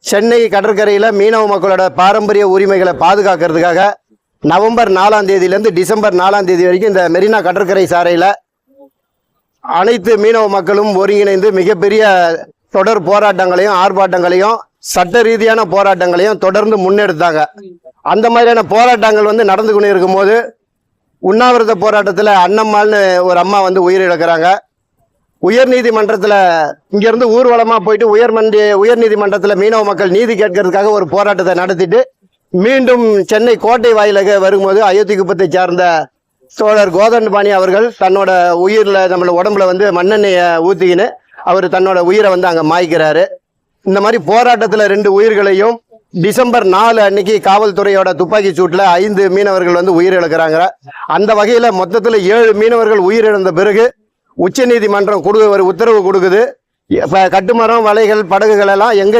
சென்னை கடற்கரையில் மீனவ மக்களோட பாரம்பரிய உரிமைகளை பாதுகாக்கிறதுக்காக நவம்பர் 4ஆம் தேதியிலேருந்து டிசம்பர் 4ஆம் தேதி வரைக்கும் இந்த மெரினா கடற்கரை சாலையில் அனைத்து மீனவ மக்களும் ஒருங்கிணைந்து மிகப்பெரிய தொடர் போராட்டங்களையும் ஆர்ப்பாட்டங்களையும் சட்ட ரீதியான போராட்டங்களையும் தொடர்ந்து முன்னெடுத்தாங்க. அந்த மாதிரியான போராட்டங்கள் நடந்து கொண்டு இருக்கும்போது உண்ணாவிரத போராட்டத்தில் அன்னம்மாள்னு ஒரு அம்மா உயிரிழக்கிறாங்க. உயர்நீதிமன்றத்தில் இங்கேருந்து ஊர்வலமாக போயிட்டு உயர்நீதிமன்றத்தில் மீனவ மக்கள் நீதி கேட்கறதுக்காக ஒரு போராட்டத்தை நடத்திட்டு மீண்டும் சென்னை கோட்டை வாயிலாக வரும்போது அயோத்திக்குப்பத்தை சார்ந்த தோழர் கோதண்டபாணி அவர்கள் தன்னோட உயிரில் நம்மளோட உடம்புல மண்ணெண்ணெயை ஊற்றிக்கின்னு அவர் தன்னோட உயிரை அங்கே மாய்க்கிறாரு. இந்த மாதிரி போராட்டத்தில் 2 உயிர்களையும் டிசம்பர் 4 அன்னைக்கு காவல்துறையோட துப்பாக்கி சூட்டில் 5 மீனவர்கள் உயிரிழக்கிறாங்க. அந்த வகையில் மொத்தத்தில் 7 மீனவர்கள் உயிரிழந்த பிறகு உச்ச நீதிமன்றம் உத்தரவு கொடுக்குது. இப்போ கட்டுமரம் வலைகள் படகுகள் எல்லாம் எங்க